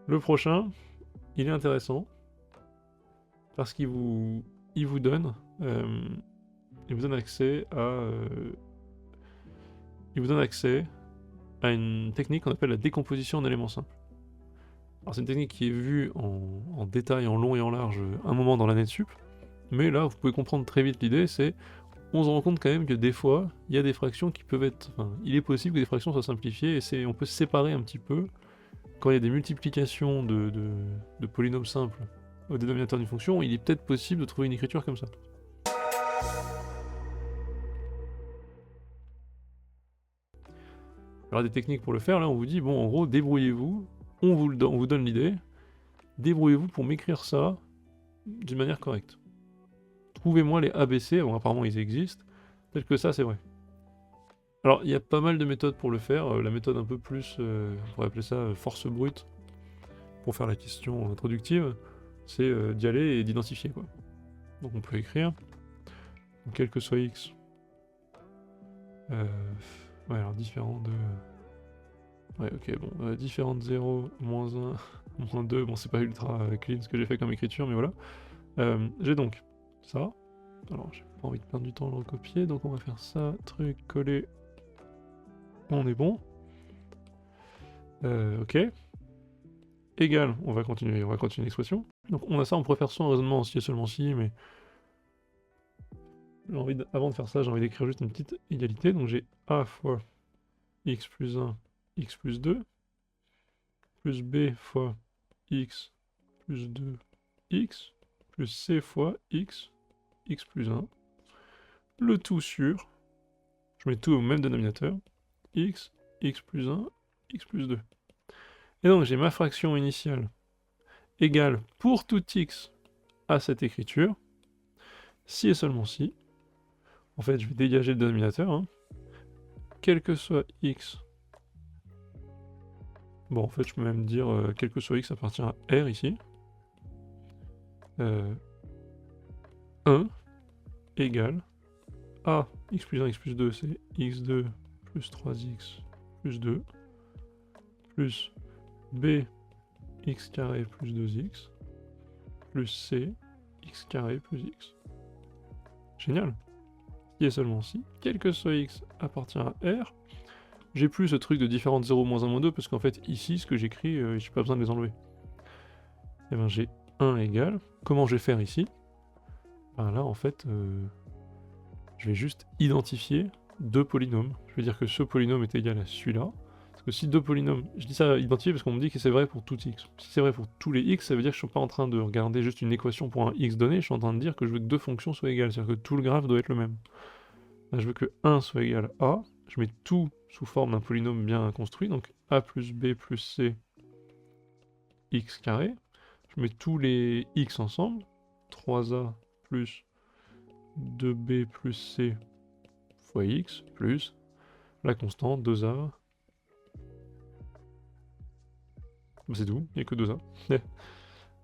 Le prochain, il est intéressant parce il vous donne, il vous donne accès il vous donne accès à une technique qu'on appelle la décomposition en éléments simples. Alors c'est une technique qui est vue en détail, en long et en large, un moment dans l'année de sup, mais là vous pouvez comprendre très vite l'idée, c'est on se rend compte quand même que des fois, il y a des fractions qui peuvent être... Enfin, il est possible que des fractions soient simplifiées, et on peut se séparer un petit peu quand il y a des multiplications de polynômes simples au dénominateur d'une fonction, il est peut-être possible de trouver une écriture comme ça. Il y aura des techniques pour le faire, là on vous dit, bon en gros, débrouillez-vous, on vous donne l'idée, débrouillez-vous pour m'écrire ça d'une manière correcte. Trouvez-moi les ABC, bon apparemment ils existent, peut-être que ça c'est vrai. Alors il y a pas mal de méthodes pour le faire, la méthode un peu plus, on pourrait appeler ça force brute, pour faire la question introductive, c'est d'y aller et d'identifier quoi. Donc on peut écrire, quel que soit x, ouais alors différent de... Ouais ok bon, différent de 0, moins 1, moins 2, bon c'est pas ultra clean ce que j'ai fait comme écriture mais voilà. J'ai donc ça, alors j'ai pas envie de perdre du temps à le recopier, donc on va faire ça, truc, coller, on est bon. Ok. Égal, on va continuer l'expression. Donc on a ça, on pourrait faire ça en raisonnement en si et seulement si, mais avant de faire ça, j'ai envie d'écrire juste une petite égalité, donc j'ai a fois x plus 1, x plus 2, plus b fois x plus 2, x, plus c fois x, x plus 1, le tout sur, je mets tout au même dénominateur, x, x plus 1, x plus 2. Et donc j'ai ma fraction initiale égale pour tout x à cette écriture, si et seulement si. En fait, je vais dégager le dénominateur, hein. Quel que soit x. Bon, en fait, je peux même dire quel que soit x appartient à R ici. 1 égale a x plus 1, x plus 2, c'est x2 plus 3x plus 2, plus b x carré plus 2x, plus c x carré plus x. Génial. Si et seulement si, quel que soit x appartient à R, j'ai plus ce truc de différentes 0, moins 1, moins 2, parce qu'en fait, ici, ce que j'écris, j'ai pas besoin de les enlever. Et bien j'ai 1 égale, comment je vais faire ici? Ben là, en fait, je vais juste identifier deux polynômes. Je vais dire que ce polynôme est égal à celui-là. Parce que si deux polynômes... Je dis ça identifier parce qu'on me dit que c'est vrai pour tout x. Si c'est vrai pour tous les x, ça veut dire que je suis pas en train de regarder juste une équation pour un x donné, je suis en train de dire que je veux que deux fonctions soient égales, c'est-à-dire que tout le graphe doit être le même. Là, je veux que 1 soit égal à a, je mets tout sous forme d'un polynôme bien construit, donc a plus b plus c x carré. Je mets tous les x ensemble, 3a plus 2b plus c fois x, plus la constante 2a. C'est tout, il n'y a que 2a.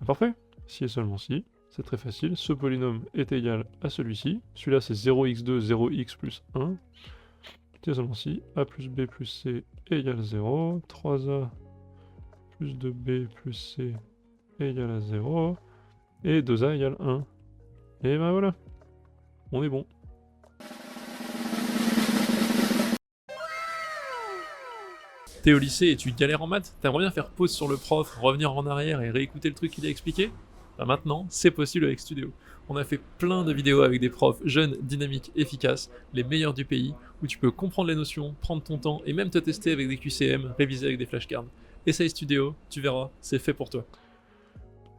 Parfait, si et seulement si, c'est très facile, ce polynôme est égal à celui-ci, celui-là c'est 0x2, 0x plus 1, si et seulement si, a plus b plus c égale 0, 3a plus 2b plus c égale à 0, et 2a égale 1. Et ben voilà, on est bon. T'es au lycée et tu galères en maths, t'aimerais bien faire pause sur le prof, revenir en arrière et réécouter le truc qu'il a expliqué? Bah maintenant, c'est possible avec Studio. On a fait plein de vidéos avec des profs jeunes, dynamiques, efficaces, les meilleurs du pays, où tu peux comprendre les notions, prendre ton temps et même te tester avec des QCM, réviser avec des flashcards. Essaye Studio, tu verras, c'est fait pour toi.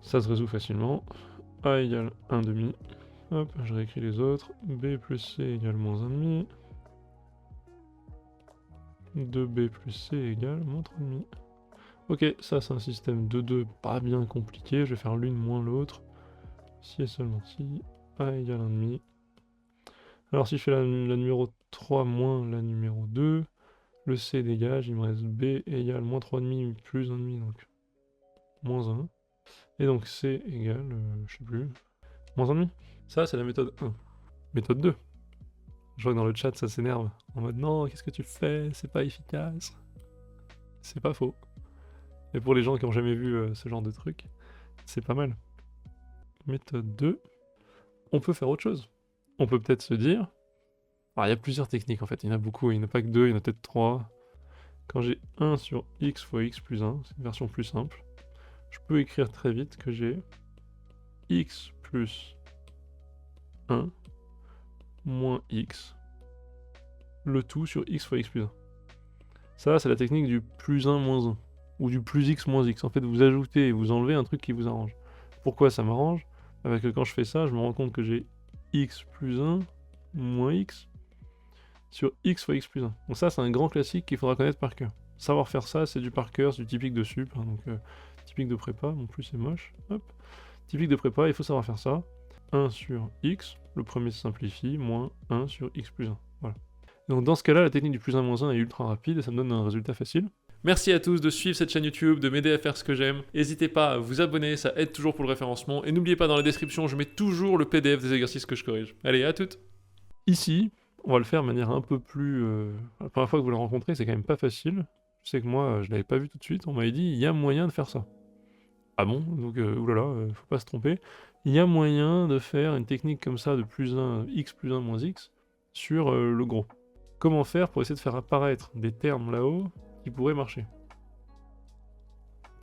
Ça se résout facilement, a égale 1 demi, hop, je réécris les autres, b plus c égale moins 1 demi, 2b plus c égale moins 3,5. Ok, ça c'est un système de 2 pas bien compliqué, je vais faire l'une moins l'autre. Si et seulement si, a égale 1,5. Alors si je fais la numéro 3 moins la numéro 2, le c dégage, il me reste b égale moins 3,5 plus 1,5, donc moins 1. Et donc c égale, je sais plus, moins 1,5. Ça c'est la méthode 1. Méthode 2. Je vois que dans le chat ça s'énerve, en mode non, qu'est-ce que tu fais, c'est pas efficace. C'est pas faux. Et pour les gens qui n'ont jamais vu ce genre de truc, c'est pas mal. Méthode 2. On peut faire autre chose. On peut peut-être se dire... Alors il y a plusieurs techniques en fait, il y en a beaucoup, il n'y en a pas que 2, il y en a peut-être 3. Quand j'ai 1 sur x fois x plus 1, c'est une version plus simple, je peux écrire très vite que j'ai x plus 1 moins x, le tout sur x fois x plus 1. Ça, c'est la technique du plus 1 moins 1, ou du plus x moins x. En fait, vous ajoutez et vous enlevez un truc qui vous arrange. Pourquoi ça m'arrange? Parce que quand je fais ça, je me rends compte que j'ai x plus 1 moins x sur x fois x plus 1. Donc ça, c'est un grand classique qu'il faudra connaître par cœur. Savoir faire ça, c'est du par cœur, c'est du typique de sup, hein, donc typique de prépa, mon plus c'est moche, hop. Typique de prépa, il faut savoir faire ça. 1 sur x, le premier se simplifie, moins 1 sur x plus 1, voilà. Donc dans ce cas-là, la technique du plus 1 moins 1 est ultra rapide et ça me donne un résultat facile. Merci à tous de suivre cette chaîne YouTube, de m'aider à faire ce que j'aime. N'hésitez pas à vous abonner, ça aide toujours pour le référencement. Et n'oubliez pas, dans la description, je mets toujours le PDF des exercices que je corrige. Allez, à toutes! Ici, on va le faire de manière un peu plus... La première fois que vous le rencontrez, c'est quand même pas facile. Je sais que moi, je l'avais pas vu tout de suite. On m'avait dit, il y a moyen de faire ça. Ah bon? Donc, oulala, faut pas se tromper. Il y a moyen de faire une technique comme ça de plus 1, x plus 1 moins x sur le gros. Comment faire pour essayer de faire apparaître des termes là-haut qui pourraient marcher?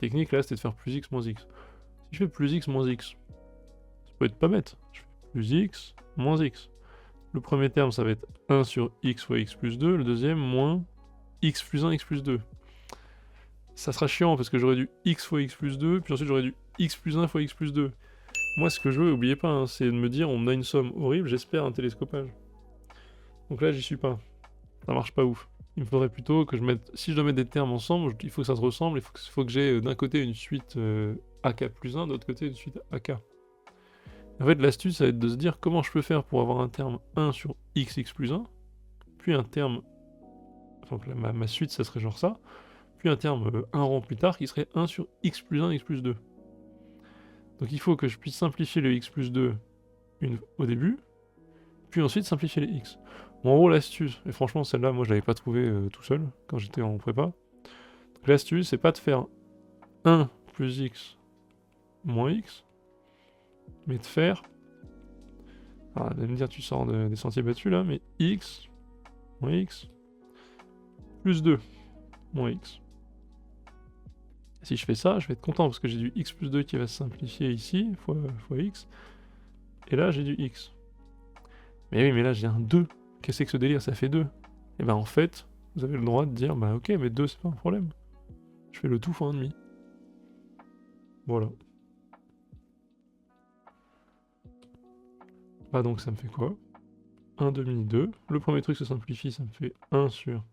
Technique là, c'était de faire plus x moins x. Si je fais plus x moins x, ça peut être pas bête. Je fais plus x moins x. Le premier terme, ça va être 1 sur x fois x plus 2. Le deuxième, moins x plus 1, x plus 2. Ça sera chiant parce que j'aurais dû x fois x plus 2, puis ensuite j'aurais dû x plus 1 fois x plus 2. Moi, ce que je veux, n'oubliez pas, hein, c'est de me dire, on a une somme horrible, j'espère un télescopage. Donc là, j'y suis pas. Ça marche pas ouf. Il me faudrait plutôt que je mette... Si je dois mettre des termes ensemble, il faut que ça se ressemble, il faut que j'ai d'un côté une suite AK plus 1, de l'autre côté une suite AK. En fait, l'astuce, ça va être de se dire comment je peux faire pour avoir un terme 1 sur x plus 1, puis un terme... Donc là, ma suite, ça serait genre ça, puis un terme un rang plus tard qui serait 1 sur x plus 1, x plus 2. Donc il faut que je puisse simplifier le x plus 2 au début, puis ensuite simplifier les x. Bon, en gros, l'astuce, et franchement celle-là, moi je l'avais pas trouvée tout seul, quand j'étais en prépa. L'astuce, c'est pas de faire 1 plus x moins x, mais de faire... Ah, vous allez me dire, tu sors des sentiers battus là, mais x moins x plus 2 moins x. Si je fais ça, je vais être content parce que j'ai du x plus 2 qui va se simplifier ici, fois x. Et là, j'ai du x. Mais oui, mais là, j'ai un 2. Qu'est-ce que c'est que ce délire? Ça fait 2. Et ben en fait, vous avez le droit de dire, bah ok, mais 2, c'est pas un problème. Je fais le tout fois 1,5. Voilà. Bah donc ça me fait quoi? 1,5, 2. Le premier truc se simplifie, ça me fait 1 sur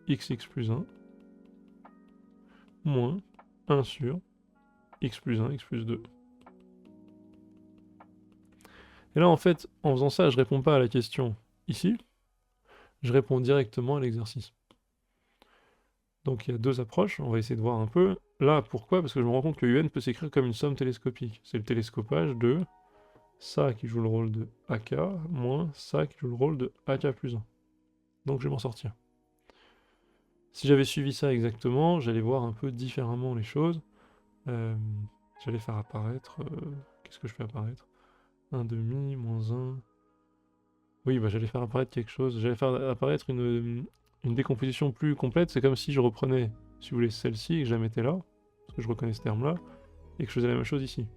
xx plus 1. Moins 1 sur x plus 1, x plus 2. Et là, en fait, en faisant ça, je réponds pas à la question ici, je réponds directement à l'exercice. Donc il y a deux approches, on va essayer de voir un peu. Là, pourquoi? Parce que je me rends compte que UN peut s'écrire comme une somme télescopique. C'est le télescopage de ça qui joue le rôle de AK, moins ça qui joue le rôle de AK plus 1. Donc je vais m'en sortir. Si j'avais suivi ça exactement, j'allais voir un peu différemment les choses. J'allais faire apparaître... Qu'est-ce que je fais apparaître? 1,5, moins 1... Oui, bah j'allais faire apparaître quelque chose. J'allais faire apparaître une décomposition plus complète. C'est comme si je reprenais, si vous voulez, celle-ci et que je la mettais là, parce que je reconnais ce terme-là, et que je faisais la même chose ici.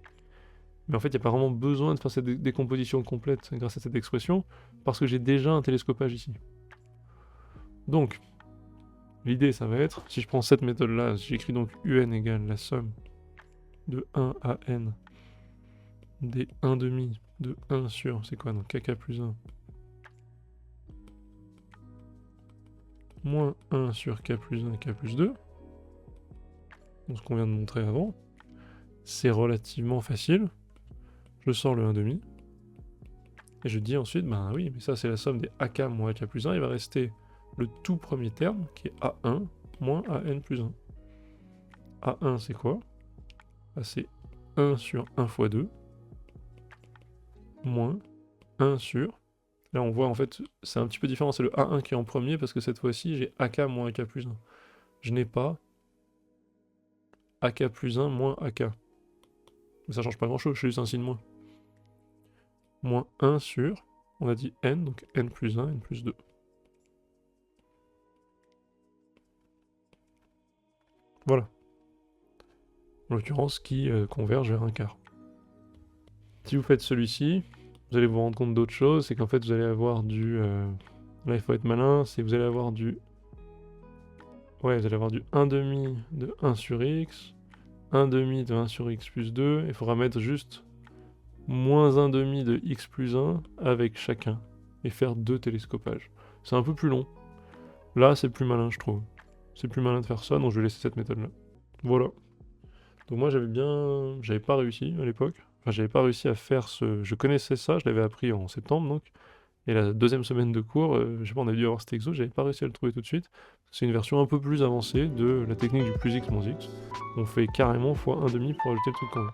Mais en fait, il n'y a pas vraiment besoin de faire cette décomposition complète grâce à cette expression, parce que j'ai déjà un télescopage ici. Donc, l'idée, ça va être, si je prends cette méthode-là, j'écris donc UN égale la somme de 1 à n des 1,5 de 1 sur, c'est quoi donc kk plus 1 moins 1 sur k plus 1 et k plus 2, donc ce qu'on vient de montrer avant, c'est relativement facile. Je sors le 1,5, et je dis ensuite, ben oui, mais ça c'est la somme des AK moins AK plus 1, il va rester le tout premier terme, qui est A1 moins AN plus 1. A1 c'est quoi? Ah, c'est 1 sur 1 fois 2, moins 1 sur... Là on voit en fait, c'est un petit peu différent, c'est le A1 qui est en premier, parce que cette fois-ci j'ai AK moins AK plus 1. Je n'ai pas AK plus 1 moins AK. Mais ça change pas grand chose, c'est juste un signe moins. Moins 1 sur, on a dit n, donc n plus 1, n plus 2. Voilà. En l'occurrence, qui converge vers un quart. Si vous faites celui-ci, vous allez vous rendre compte d'autre chose, c'est qu'en fait vous allez avoir du... Là il faut être malin, c'est que vous allez avoir du... Ouais, vous allez avoir du 1,5 de 1 sur x, 1,5 de 1 sur x plus 2, il faudra mettre juste moins 1,5 de x plus 1 avec chacun, et faire 2 télescopages. C'est un peu plus long. Là c'est plus malin je trouve. C'est plus malin de faire ça, donc je vais laisser cette méthode là. Voilà. Donc moi j'avais pas réussi à l'époque. Enfin j'avais pas réussi à faire ce... Je connaissais ça, je l'avais appris en septembre donc. Et la deuxième semaine de cours, je sais pas, on a dû avoir cet exo, j'avais pas réussi à le trouver tout de suite. C'est une version un peu plus avancée de la technique du plus x moins x. On fait carrément x 1,5 pour ajouter le truc qu'on veut.